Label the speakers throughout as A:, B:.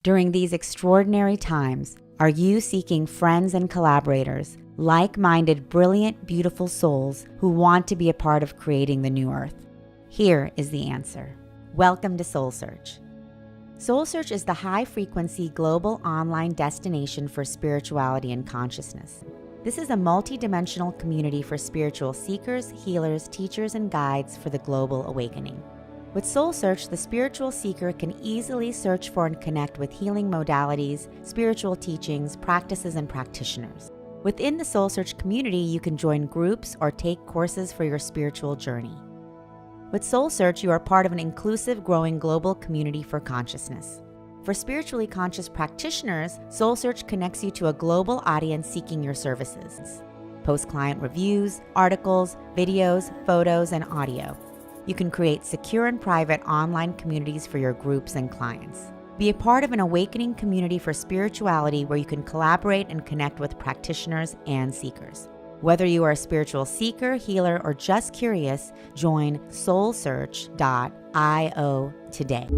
A: During these extraordinary times, are you seeking friends and collaborators, like-minded, brilliant, beautiful souls who want to be a part of creating the new earth? Here is the answer. Welcome to SoulSearch. SoulSearch is the high-frequency global online destination for spirituality and consciousness. This is a multi-dimensional community for spiritual seekers, healers, teachers, and guides for the global awakening. With SoulSearch, the spiritual seeker can easily search for and connect with healing modalities, spiritual teachings, practices, and practitioners. Within the SoulSearch community, you can join groups or take courses for your spiritual journey. With SoulSearch, you are part of an inclusive, growing global community for consciousness. For spiritually conscious practitioners, SoulSearch connects you to a global audience seeking your services. Post client reviews, articles, videos, photos, and audio. You can create secure and private online communities for your groups and clients. Be a part of an awakening community for spirituality where you can collaborate and connect with practitioners and seekers. Whether you are a spiritual seeker, healer, or just curious, join soulsearch.io today.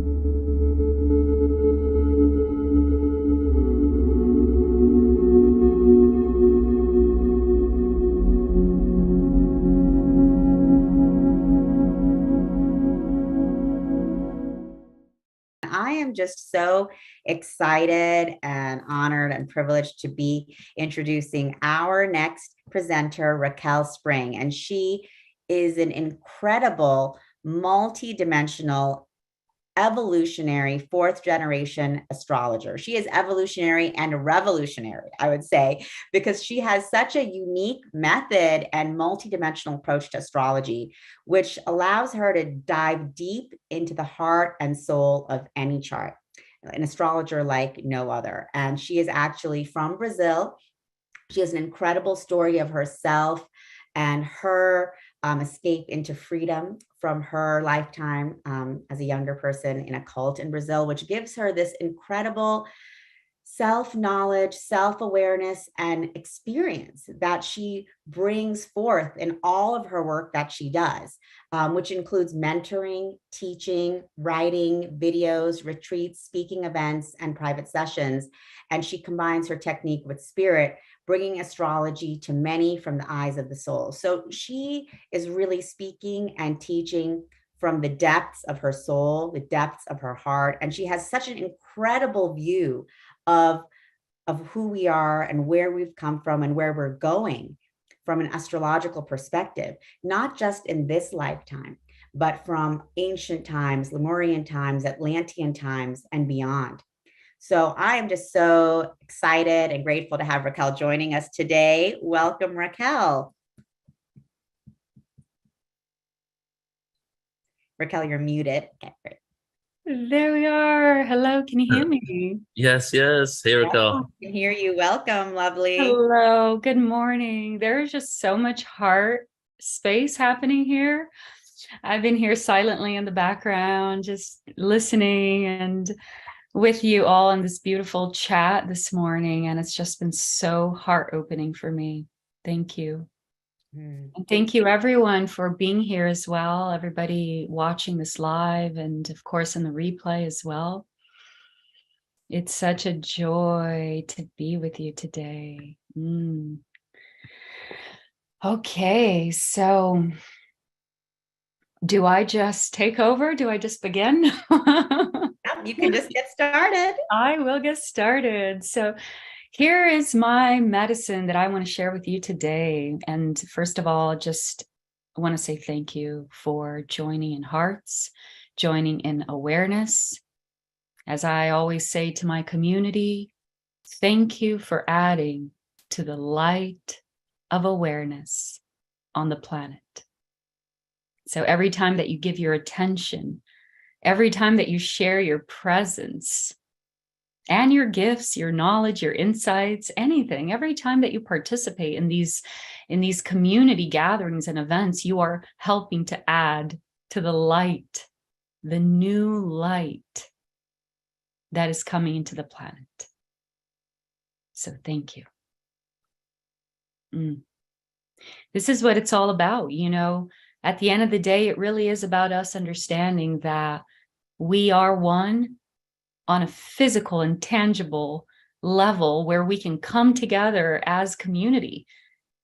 A: I am just so excited and honored and privileged to be introducing our next presenter, Raquel Spring. And she is an incredible, multi-dimensional, evolutionary, fourth generation astrologer. She is evolutionary and revolutionary, I would say, because she has such a unique method and multidimensional approach to astrology, which allows her to dive deep into the heart and soul of any chart, an astrologer like no other. And she is actually from Brazil. She has an incredible story of herself and her escape into freedom from her lifetime as a younger person in a cult in Brazil, which gives her this incredible self-knowledge, self-awareness, and experience that she brings forth in all of her work that she does, which includes mentoring, teaching, writing, videos, retreats, speaking events, and private sessions. And she combines her technique with spirit, bringing astrology to many from the eyes of the soul. So she is really speaking and teaching from the depths of her soul, the depths of her heart. And she has such an incredible view of who we are and where we've come from and where we're going from an astrological perspective, not just in this lifetime, but from ancient times, Lemurian times, Atlantean times, and beyond. So I am just so excited and grateful to have Raquel joining us today. Welcome, Raquel. Raquel, you're muted. Okay, great.
B: There we are. Hello, can you hear me?
C: Yes. Hey, Raquel.
A: I can hear you. Welcome, lovely.
B: Hello, good morning. There's just so much heart space happening here. I've been here silently in the background, just listening and with you all in this beautiful chat this morning. And it's just been so heart-opening for me. Thank you. And thank you everyone for being here as well. Everybody watching this live and of course in the replay as well. It's such a joy to be with you today. Okay, so do I just take over? Do I just begin?
A: You can just get started.
B: I will get started. So here is my medicine that I want to share with you today. And first of all, just I want to say thank you for joining in hearts, joining in awareness. As I always say to my community, thank you for adding to the light of awareness on the planet. So every time that you give your attention, every time that you share your presence, and your gifts, your knowledge, your insights, anything, every time that you participate in these community gatherings and events, you are helping to add to the light, the new light that is coming into the planet. So thank you. This is what it's all about. You know, at the end of the day, it really is about us understanding that we are one on a physical and tangible level where we can come together as community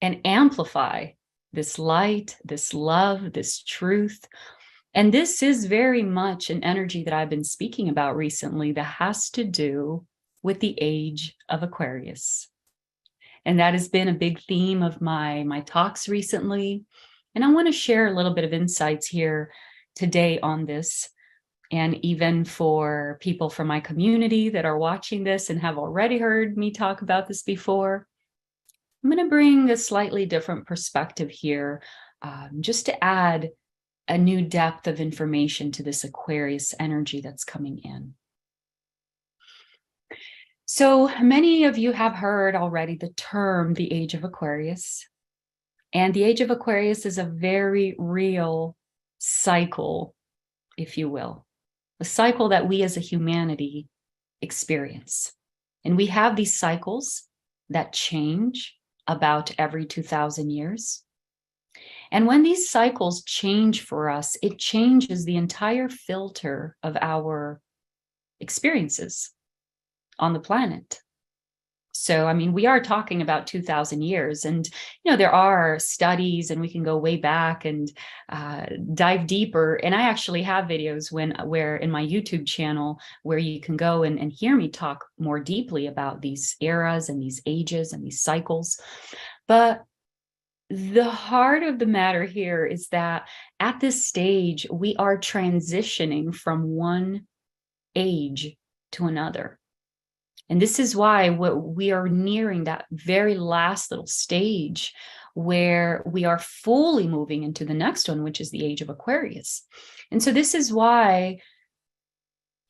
B: and amplify this light, this love, this truth. And this is very much an energy that I've been speaking about recently that has to do with the Age of Aquarius. And that has been a big theme of my talks recently. And I want to share a little bit of insights here today on this. And even for people from my community that are watching this and have already heard me talk about this before, I'm going to bring a slightly different perspective here, just to add a new depth of information to this Aquarius energy that's coming in. So many of you have heard already the term, the Age of Aquarius. And the Age of Aquarius is a very real cycle, if you will, a cycle that we as a humanity experience. And we have these cycles that change about every 2,000 years. And when these cycles change for us, it changes the entire filter of our experiences on the planet. So, I mean, we are talking about 2,000 years, and, there are studies, and we can go way back and dive deeper. And I actually have videos where in my YouTube channel where you can go and hear me talk more deeply about these eras and these ages and these cycles. But the heart of the matter here is that at this stage, we are transitioning from one age to another. And this is why we are nearing that very last little stage where we are fully moving into the next one, which is the Age of Aquarius. And so this is why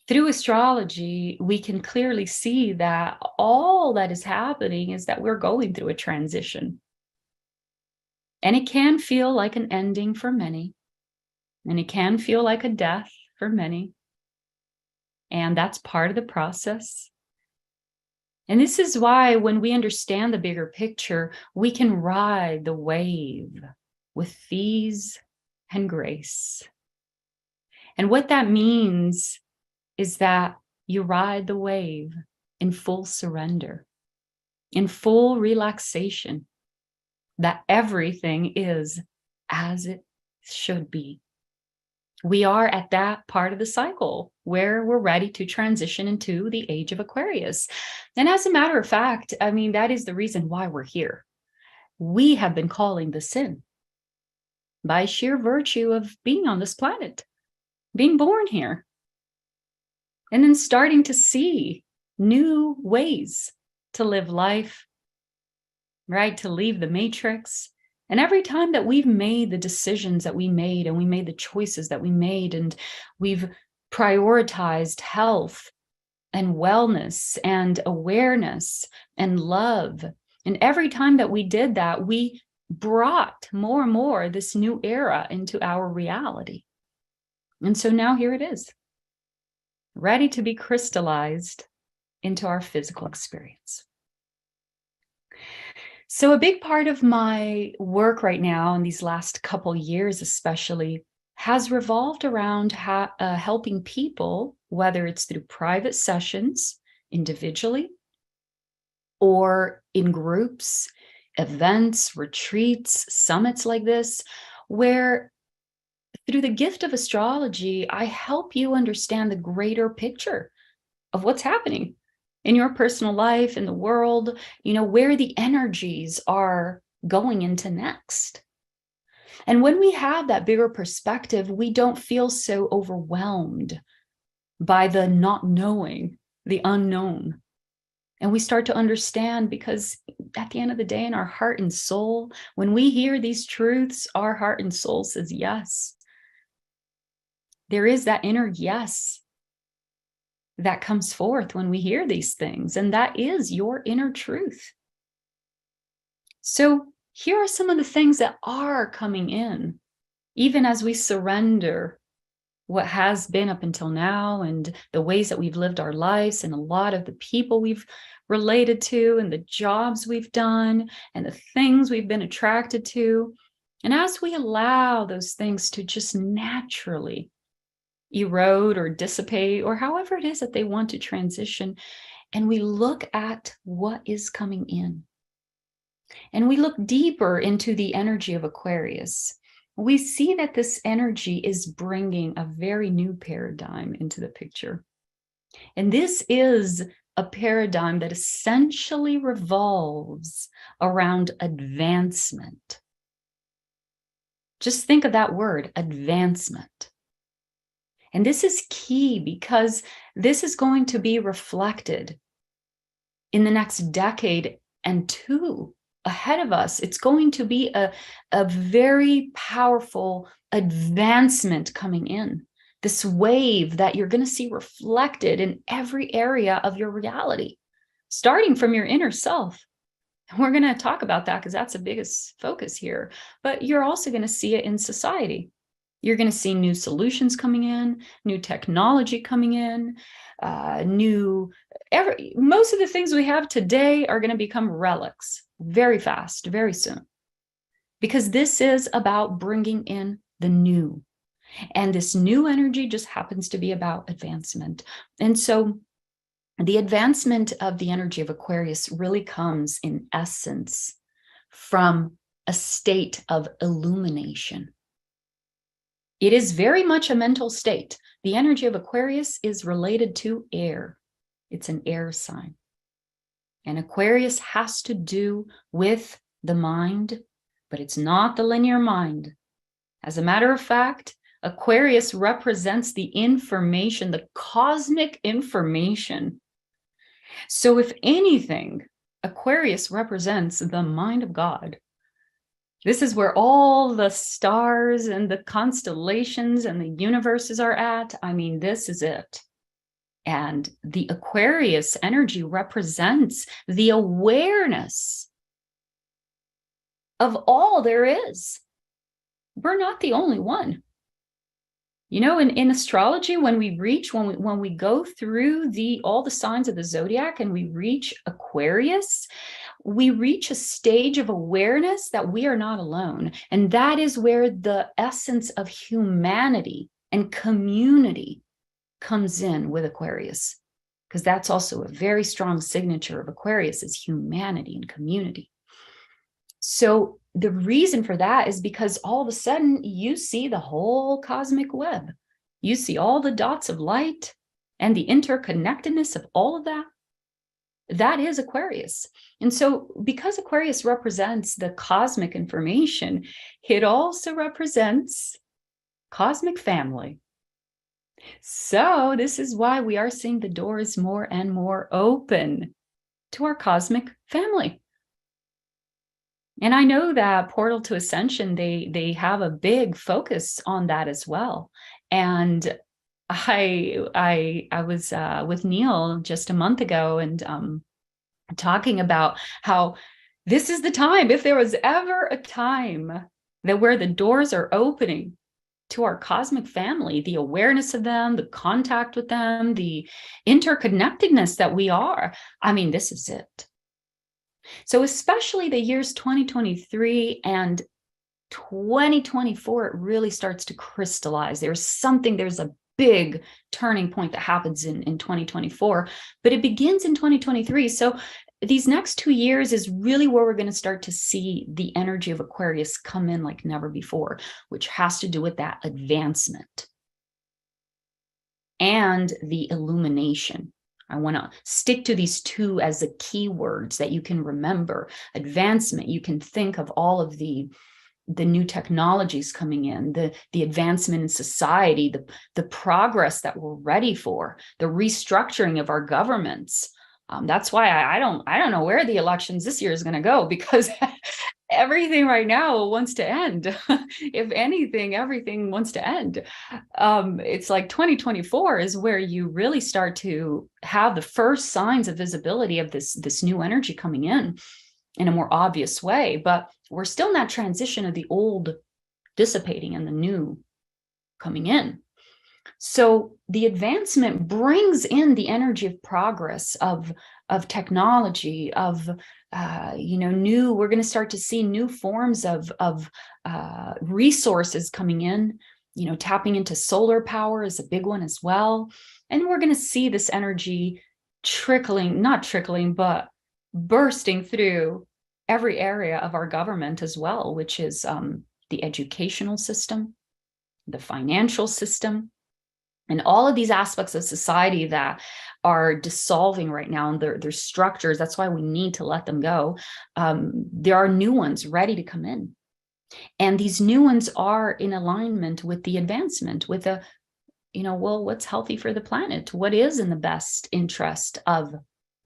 B: through astrology, we can clearly see that all that is happening is that we're going through a transition. And it can feel like an ending for many. And it can feel like a death for many. And that's part of the process. And this is why when we understand the bigger picture, we can ride the wave with ease and grace. And what that means is that you ride the wave in full surrender, in full relaxation, that everything is as it should be. We are at that part of the cycle where we're ready to transition into the Age of Aquarius. And as a matter of fact, I mean, that is the reason why we're here. We have been calling this in by sheer virtue of being on this planet, being born here, and then starting to see new ways to live life, right? To leave the matrix. And every time that we've made the decisions that we made, and we made the choices that we made, and we've prioritized health and wellness and awareness and love, and every time that we did that, we brought more and more this new era into our reality. And so now here it is, ready to be crystallized into our physical experience. So a big part of my work right now, in these last couple years especially, has revolved around helping people, whether it's through private sessions, individually, or in groups, events, retreats, summits like this, where through the gift of astrology, I help you understand the greater picture of what's happening in your personal life, in the world, where the energies are going into next. And when we have that bigger perspective, we don't feel so overwhelmed by the not knowing, the unknown. And we start to understand, because at the end of the day, in our heart and soul, when we hear these truths, our heart and soul says yes. There is that inner yes that comes forth when we hear these things, and that is your inner truth. So here are some of the things that are coming in, even as we surrender what has been up until now, and the ways that we've lived our lives, and a lot of the people we've related to, and the jobs we've done, and the things we've been attracted to. And as we allow those things to just naturally erode or dissipate, or however it is that they want to transition. And we look at what is coming in. And we look deeper into the energy of Aquarius. We see that this energy is bringing a very new paradigm into the picture. And this is a paradigm that essentially revolves around advancement. Just think of that word, advancement. And this is key because this is going to be reflected in the next decade and two ahead of us. It's going to be a very powerful advancement coming in. This wave that you're going to see reflected in every area of your reality, starting from your inner self. And we're going to talk about that because that's the biggest focus here. But you're also going to see it in society. You're going to see new solutions coming in, new technology coming in, most of the things we have today are going to become relics very fast, very soon. Because this is about bringing in the new. And this new energy just happens to be about advancement. And so the advancement of the energy of Aquarius really comes in essence from a state of illumination. It is very much a mental state. The energy of Aquarius is related to air. It's an air sign. And Aquarius has to do with the mind, but it's not the linear mind. As a matter of fact, Aquarius represents the information, the cosmic information. So if anything, Aquarius represents the mind of God. This is where all the stars and the constellations and the universes are at. I mean, this is it. And the Aquarius energy represents the awareness of all there is. We're not the only one. You know, in astrology, when we go through all the signs of the zodiac and we reach Aquarius, we reach a stage of awareness that we are not alone. And that is where the essence of humanity and community comes in with Aquarius, because that's also a very strong signature of Aquarius is humanity and community. So the reason for that is because all of a sudden you see the whole cosmic web. You see all the dots of light and the interconnectedness of all of that. That is Aquarius. And so because Aquarius represents the cosmic information, it also represents cosmic family. So this is why we are seeing the doors more and more open to our cosmic family. And I know that Portal to Ascension, they have a big focus on that as well. And I was with Neil just a month ago and talking about how this is the time, if there was ever a time that where the doors are opening to our cosmic family, the awareness of them, the contact with them, the interconnectedness that we are. I mean, this is it. So especially the years 2023 and 2024, it really starts to crystallize. There's a big turning point that happens in 2024, but it begins in 2023. So these next 2 years is really where we're going to start to see the energy of Aquarius come in like never before, which has to do with that advancement and the illumination. I want to stick to these two as the key words that you can remember. Advancement, you can think of all of the new technologies coming in, the advancement in society, the progress that we're ready for, the restructuring of our governments. That's why I don't know where the elections this year is going to go, because everything right now wants to end. If anything, everything wants to end. It's like 2024 is where you really start to have the first signs of visibility of this new energy coming in a more obvious way. But we're still in that transition of the old dissipating and the new coming in. So the advancement brings in the energy of progress, of technology, of we're going to start to see new forms of resources coming in, Tapping into solar power is a big one as well. And we're going to see this energy not trickling, but bursting through every area of our government as well, which is the educational system, the financial system, and all of these aspects of society that are dissolving right now, and their structures. That's why we need to let them go. There are new ones ready to come in. And these new ones are in alignment with the advancement, with what's healthy for the planet? What is in the best interest of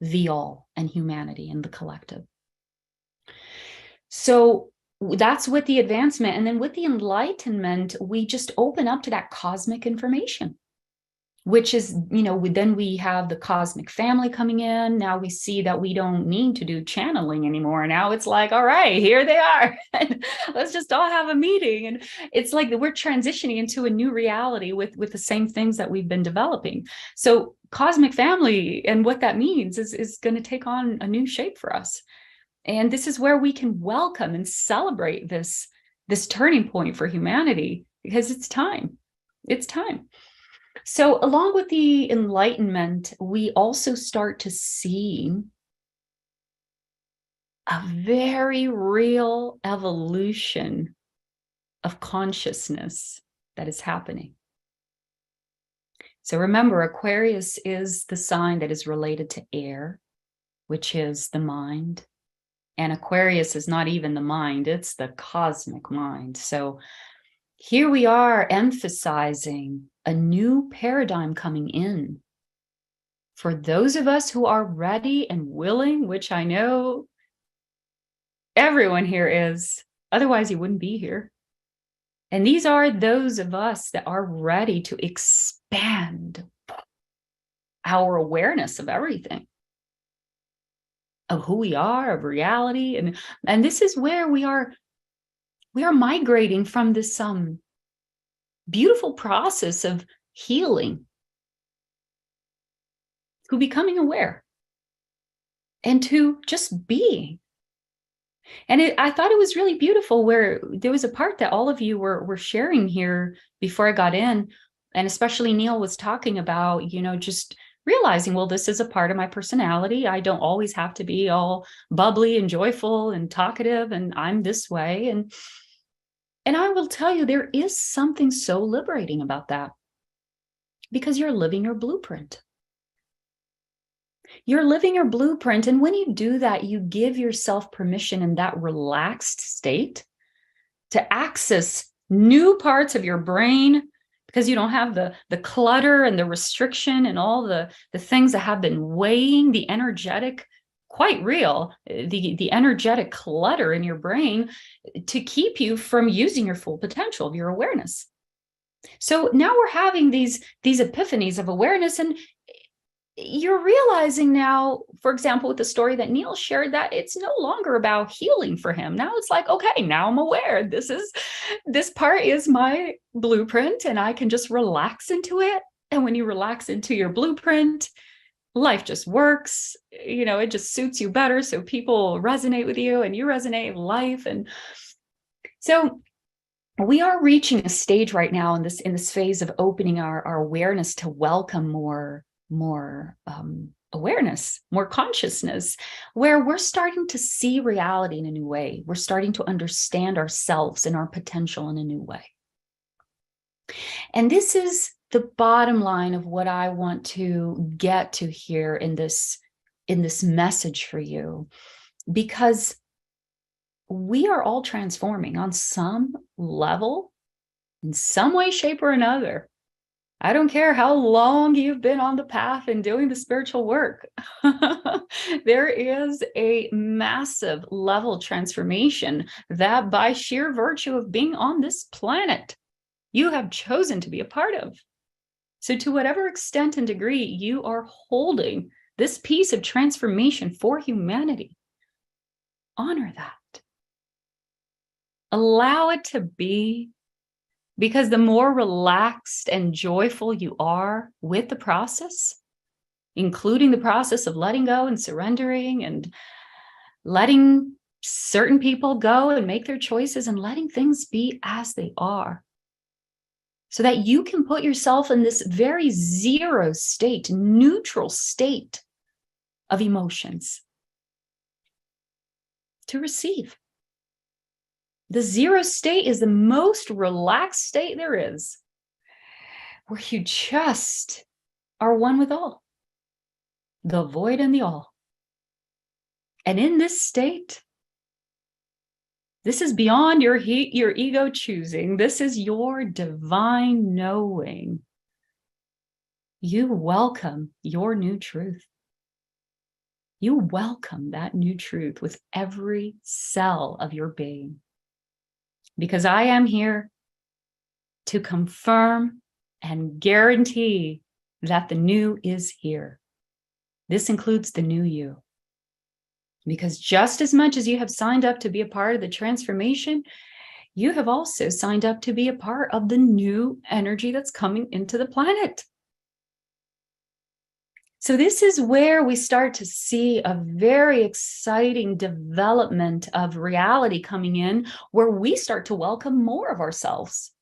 B: the all and humanity and the collective? So that's with the advancement. And then with the enlightenment, we just open up to that cosmic information, which is, then we have the cosmic family coming in. Now we see that we don't need to do channeling anymore. Now it's like, all right, here they are. Let's just all have a meeting. And it's like we're transitioning into a new reality with the same things that we've been developing. So cosmic family and what that means is going to take on a new shape for us. And this is where we can welcome and celebrate this turning point for humanity, because it's time. It's time. So along with the enlightenment, we also start to see a very real evolution of consciousness that is happening. So remember, Aquarius is the sign that is related to air, which is the mind. And Aquarius is not even the mind, it's the cosmic mind. So here we are emphasizing a new paradigm coming in for those of us who are ready and willing, which I know everyone here is, otherwise you wouldn't be here. And these are those of us that are ready to expand our awareness of everything, of who we are, of reality. And this is where we are migrating from this beautiful process of healing to becoming aware and to just being. And I thought it was really beautiful where there was a part that all of you were sharing here before I got in, and especially Neil was talking about, just realizing, well, this is a part of my personality. I don't always have to be all bubbly and joyful and talkative, and I'm this way. And I will tell you, there is something so liberating about that, because you're living your blueprint. You're living your blueprint. And when you do that, you give yourself permission in that relaxed state to access new parts of your brain, because you don't have the clutter and the restriction and all the things that have been weighing the energetic, quite real, the energetic clutter in your brain to keep you from using your full potential of your awareness. So now we're having these epiphanies of awareness, and you're realizing now, for example, with the story that Neil shared, that it's no longer about healing for him. Now it's like, okay, now I'm aware. This part is my blueprint, and I can just relax into it. And when you relax into your blueprint, life just works, it just suits you better. So people resonate with you and you resonate with life. And so we are reaching a stage right now in this phase of opening our awareness to welcome more awareness, more consciousness, where we're starting to see reality in a new way. We're starting to understand ourselves and our potential in a new way. And this is the bottom line of what I want to get to here in this message for you, because we are all transforming on some level, in some way, shape, or another. I don't care how long you've been on the path and doing the spiritual work. There is a massive level transformation that, by sheer virtue of being on this planet, you have chosen to be a part of. So to whatever extent and degree you are holding this piece of transformation for humanity, honor that. Allow it to be, because the more relaxed and joyful you are with the process, including the process of letting go and surrendering and letting certain people go and make their choices and letting things be as they are, so that you can put yourself in this very zero state, neutral state of emotions to receive. The zero state is the most relaxed state there is, where you just are one with all, the void and the all. And in this state, this is beyond your ego choosing. This is your divine knowing. You welcome your new truth. You welcome that new truth with every cell of your being. Because I am here to confirm and guarantee that the new is here. This includes the new you. Because just as much as you have signed up to be a part of the transformation, you have also signed up to be a part of the new energy that's coming into the planet. So this is where we start to see a very exciting development of reality coming in, where we start to welcome more of ourselves,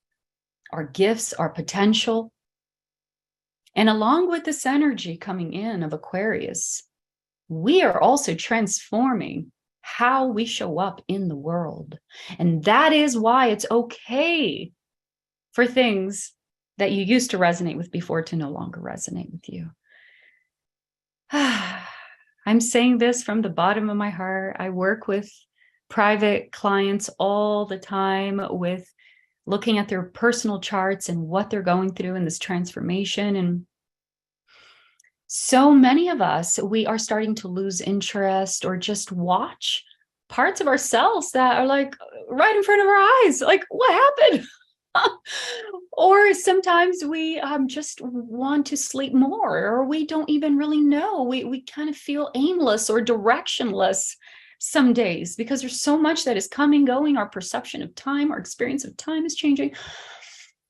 B: our gifts, our potential. And along with this energy coming in of Aquarius, we are also transforming how we show up in the world. And that is why it's okay for things that you used to resonate with before to no longer resonate with you. I'm saying this from the bottom of my heart. I work with private clients all the time with looking at their personal charts and what they're going through in this transformation. And so many of us, we are starting to lose interest or just watch parts of ourselves that are like right in front of our eyes. Like, what happened? Or sometimes we just want to sleep more, or we don't even really know. We kind of feel aimless or directionless some days because there's so much that is coming, going. Our perception of time, our experience of time is changing.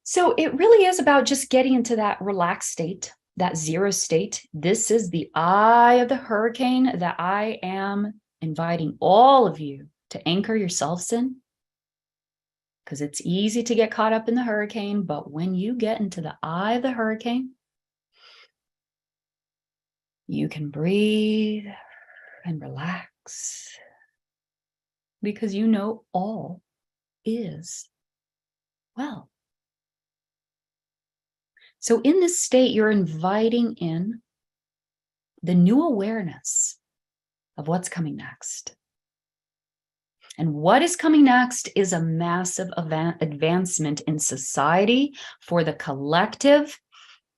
B: So it really is about just getting into that relaxed state, that zero state. This is the eye of the hurricane that I am inviting all of you to anchor yourselves in. Because it's easy to get caught up in the hurricane, but when you get into the eye of the hurricane, you can breathe and relax because you know all is well. So in this state, you're inviting in the new awareness of what's coming next. And what is coming next is a massive advancement in society for the collective,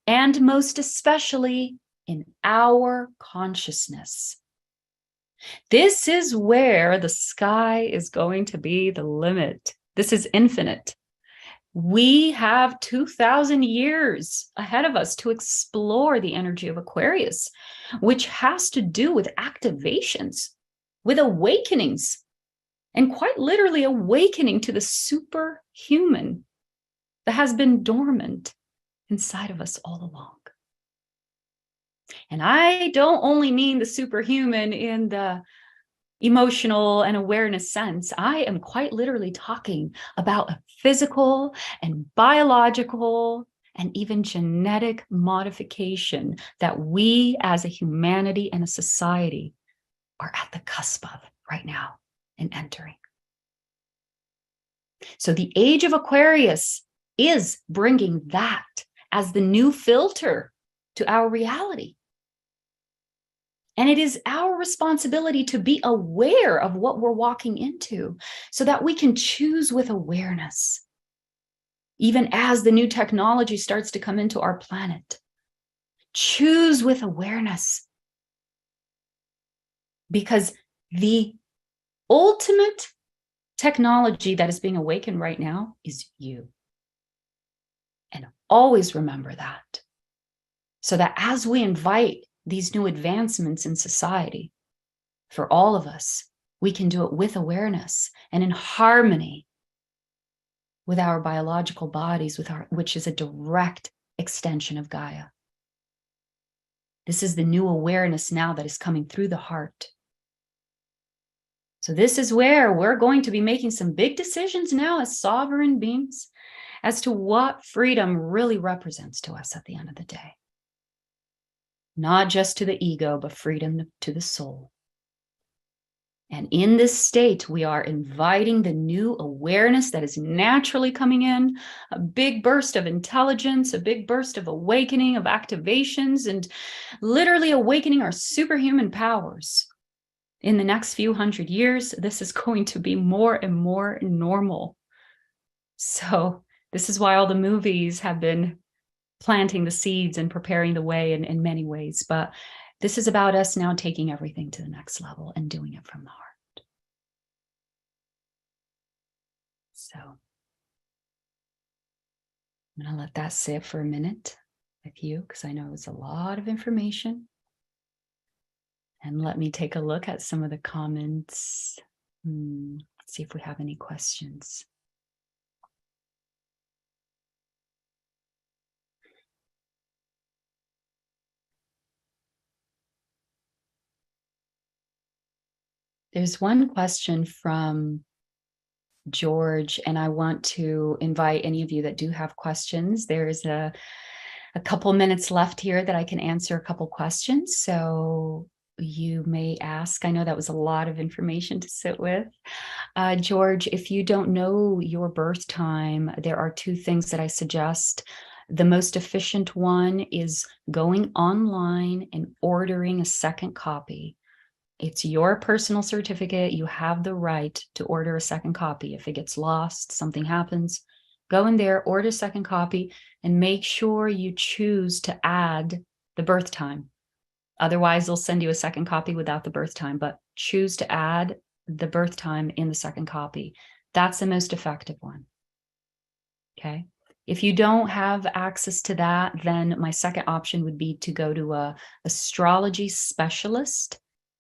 B: and most especially in our consciousness. This is where the sky is going to be the limit. This is infinite. We have 2,000 years ahead of us to explore the energy of Aquarius, which has to do with activations, with awakenings. And quite literally awakening to the superhuman that has been dormant inside of us all along. And I don't only mean the superhuman in the emotional and awareness sense. I am quite literally talking about a physical and biological and even genetic modification that we as a humanity and a society are at the cusp of right now. And entering. So the Age of Aquarius is bringing that as the new filter to our reality. And it is our responsibility to be aware of what we're walking into so that we can choose with awareness, even as the new technology starts to come into our planet. Choose with awareness. Because the ultimate technology that is being awakened right now is you. And always remember that. So that as we invite these new advancements in society, for all of us, we can do it with awareness and in harmony with our biological bodies, which is a direct extension of Gaia. This is the new awareness now that is coming through the heart. So this is where we're going to be making some big decisions now as sovereign beings, as to what freedom really represents to us at the end of the day. Not just to the ego, but freedom to the soul. And in this state, we are inviting the new awareness that is naturally coming in, a big burst of intelligence, a big burst of awakening, of activations, and literally awakening our superhuman powers. In the next few hundred years, this is going to be more and more normal. So this is why all the movies have been planting the seeds and preparing the way in many ways. But this is about us now taking everything to the next level and doing it from the heart. So I'm going to let that sit for a minute with you, because I know it's a lot of information. And let me take a look at some of the comments. See if we have any questions. There's one question from George, and I want to invite any of you that do have questions. There's a couple minutes left here that I can answer a couple questions. So you may ask. I know that was a lot of information to sit with. George, if you don't know your birth time, there are two things that I suggest. The most efficient one is going online and ordering a second copy. It's your personal certificate. You have the right to order a second copy. If it gets lost, something happens, go in there, order a second copy, and make sure you choose to add the birth time. Otherwise, they'll send you a second copy without the birth time, but choose to add the birth time in the second copy. That's the most effective one. Okay. If you don't have access to that, then my second option would be to go to an astrology specialist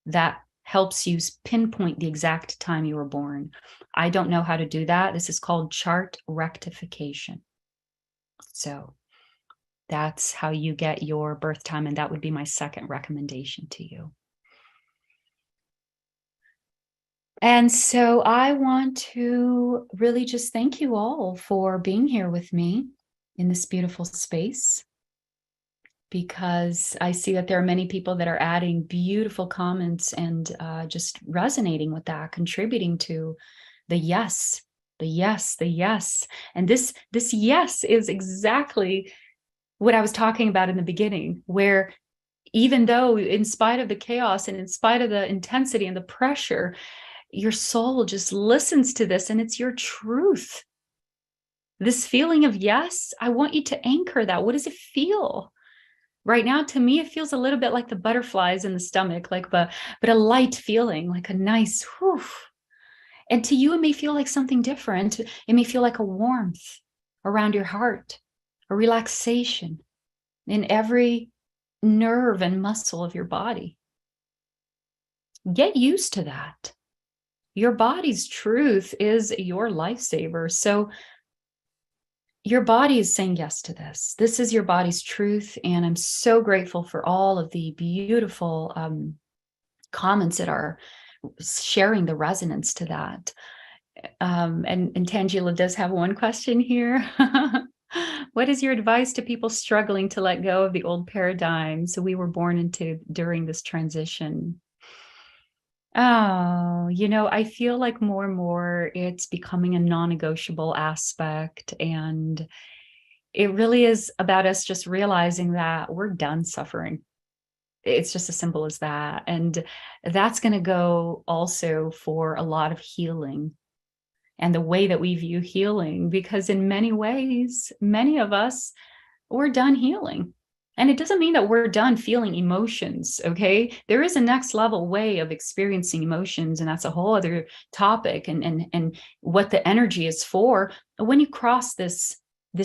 B: that helps you pinpoint the exact time you were born. I don't know how to do that. This is called chart rectification. So that's how you get your birth time, and that would be my second recommendation to you. And so I want to really just thank you all for being here with me in this beautiful space, because I see that there are many people that are adding beautiful comments and just resonating with that, contributing to the yes, the yes, the yes. And this yes is exactly what I was talking about in the beginning, where even though in spite of the chaos and in spite of the intensity and the pressure, your soul just listens to this and it's your truth. This feeling of yes, I want you to anchor that. What does it feel? Right now, to me, it feels a little bit like the butterflies in the stomach, but a light feeling, like a nice whew. And to you, it may feel like something different. It may feel like a warmth around your heart, a relaxation in every nerve and muscle of your body. Get used to that. Your body's truth is your lifesaver. So your body is saying yes to this. This is your body's truth. And I'm so grateful for all of the beautiful comments that are sharing the resonance to that. And Tangela does have one question here. What is your advice to people struggling to let go of the old paradigms we were born into during this transition? Oh, I feel like more and more it's becoming a non-negotiable aspect. And it really is about us just realizing that we're done suffering. It's just as simple as that. And that's going to go also for a lot of healing and the way that we view healing, because in many ways, many of us, we're done healing. And it doesn't mean that we're done feeling emotions, okay? There is a next level way of experiencing emotions, and that's a whole other topic, and what the energy is for when you cross this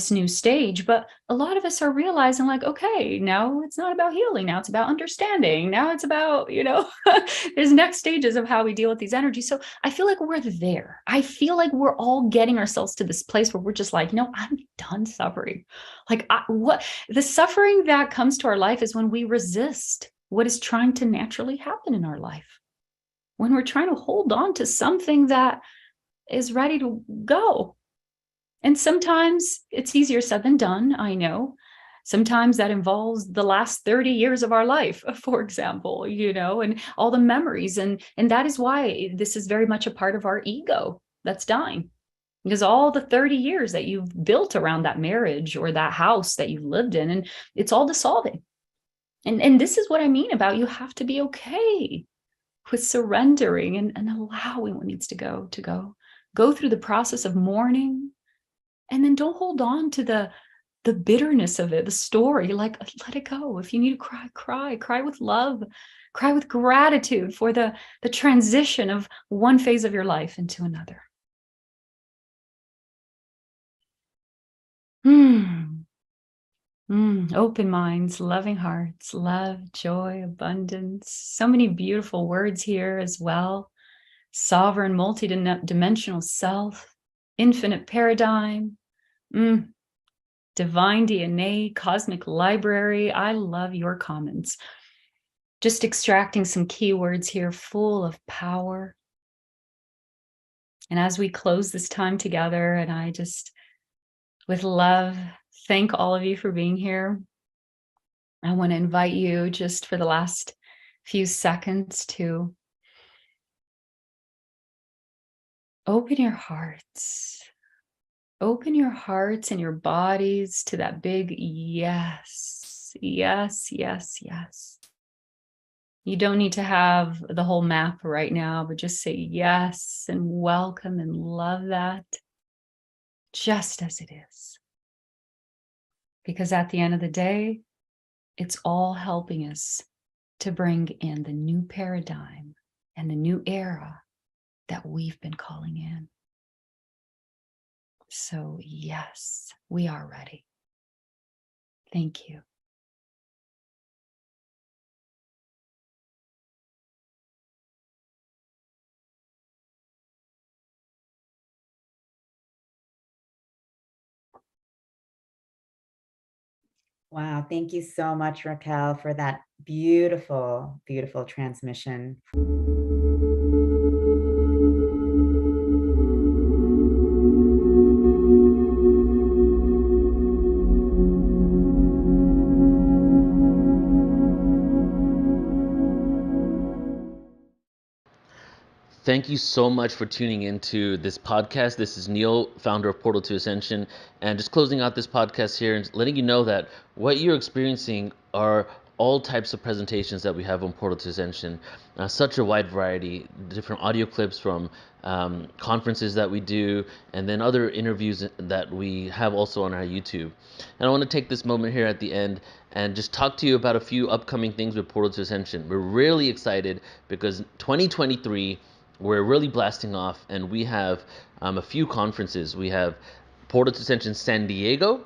B: new stage. But a lot of us are realizing, like, okay, now it's not about healing. Now it's about understanding. Now it's about, there's next stages of how we deal with these energies. So I feel like we're there. I feel like we're all getting ourselves to this place where we're just like, no, I'm done suffering. Like what the suffering that comes to our life is when we resist what is trying to naturally happen in our life. When we're trying to hold on to something that is ready to go. And sometimes it's easier said than done, I know. Sometimes that involves the last 30 years of our life, for example, and all the memories. And that is why this is very much a part of our ego that's dying. Because all the 30 years that you've built around that marriage or that house that you've lived in, and it's all dissolving. And this is what I mean about you have to be okay with surrendering and allowing what needs to go. Go through the process of mourning, and then don't hold on to the bitterness of it, the story. Like, let it go. If you need to cry with love, cry with gratitude for the transition of one phase of your life into another. Open minds, loving hearts, love, joy, abundance. So many beautiful words here as well. Sovereign, multi-dimensional self, infinite paradigm, divine DNA, cosmic library. I love your comments. Just extracting some keywords here, full of power. And as we close this time together, and I just, with love, thank all of you for being here. I want to invite you just for the last few seconds to open your hearts. Open your hearts and your bodies to that big yes, yes, yes, yes. You don't need to have the whole map right now, but just say yes and welcome and love that just as it is. Because at the end of the day, it's all helping us to bring in the new paradigm and the new era that we've been calling in. So yes, we are ready. Thank you.
A: Wow. Thank you so much, Raquel, for that beautiful, beautiful transmission.
C: Thank you so much for tuning into this podcast. This is Neil, founder of Portal to Ascension, and just closing out this podcast here and letting you know that what you're experiencing are all types of presentations that we have on Portal to Ascension. Such a wide variety, different audio clips from conferences that we do, and then other interviews that we have also on our YouTube. And I want to take this moment here at the end and just talk to you about a few upcoming things with Portal to Ascension. We're really excited because 2023, we're really blasting off, and we have a few conferences. We have Portal to Ascension San Diego,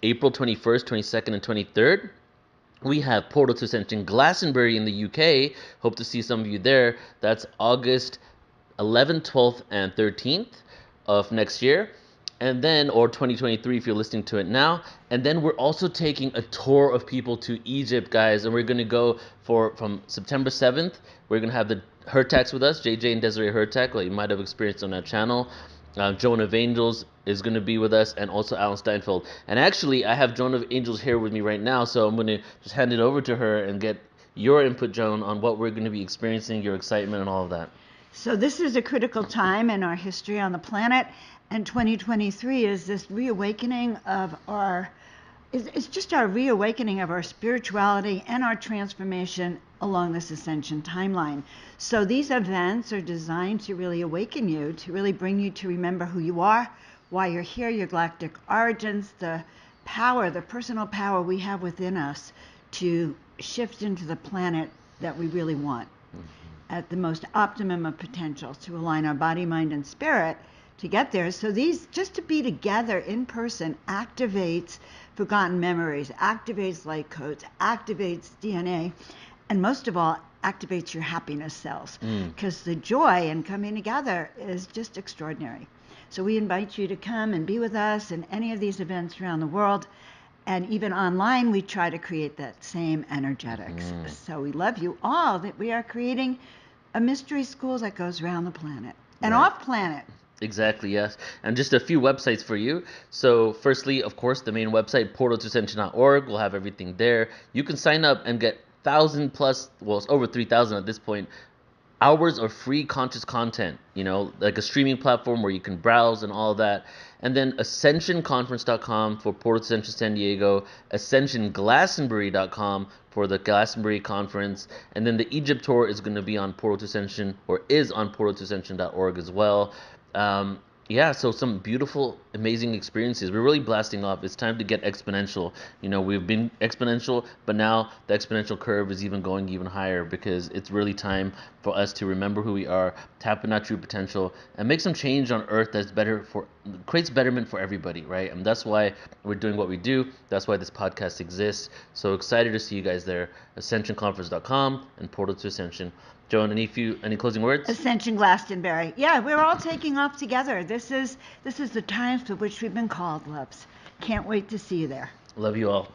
C: April 21st, 22nd, and 23rd. We have Portal to Ascension Glastonbury in the UK. Hope to see some of you there. That's August 11th, 12th, and 13th of next year. And then, or 2023 if you're listening to it now. And then we're also taking a tour of people to Egypt, guys. And we're going to go from September 7th. We're going to have the Hertax with us, JJ and Desiree Hertax, like you might have experienced on that channel. Joan of Angels is going to be with us, and also Alan Steinfeld. And actually, I have Joan of Angels here with me right now, so I'm going to just hand it over to her and get your input, Joan, on what we're going to be experiencing, your excitement, and all of that.
D: So this is a critical time in our history on the planet, and 2023 is this reawakening of it's just our reawakening of our spirituality and our transformation along this ascension timeline. So these events are designed to really awaken you, to really bring you to remember who you are, why you're here, your galactic origins, the power, the personal power we have within us to shift into the planet that we really want at the most optimum of potential, to align our body, mind, and spirit to get there. So these, just to be together in person, activates forgotten memories, activates light codes, activates DNA, and most of all, activates your happiness cells, because the joy in coming together is just extraordinary. So we invite you to come and be with us in any of these events around the world. And even online, we try to create that same energetics. So we love you all, that we are creating a mystery school that goes around the planet and off planet.
C: Exactly, yes. And just a few websites for you. So, firstly, of course, the main website, portaltoascension.org, will have everything there. You can sign up and get 1,000 plus, well, it's over 3,000 at this point, hours of free conscious content, like a streaming platform where you can browse and all of that. And then ascensionconference.com for Portal to Ascension San Diego, ascensionglastonbury.com for the Glastonbury conference, and then the Egypt tour is going to be on Portal to Ascension, or is on portaltoascension.org as well. um, yeah, so some beautiful, amazing experiences. We're really blasting off. It's time to get exponential. We've been exponential, but now the exponential curve is even going even higher, because it's really time for us to remember who we are, tap in our true potential, and make some change on Earth that's creates betterment for everybody, right? And that's why we're doing what we do. That's why this podcast exists. So excited to see you guys there. AscensionConference.com and Portal to Ascension. Joan, any closing words?
D: Ascension Glastonbury. Yeah, we're all taking off together. This is the time for which we've been called, loves. Can't wait to see you there.
C: Love you all.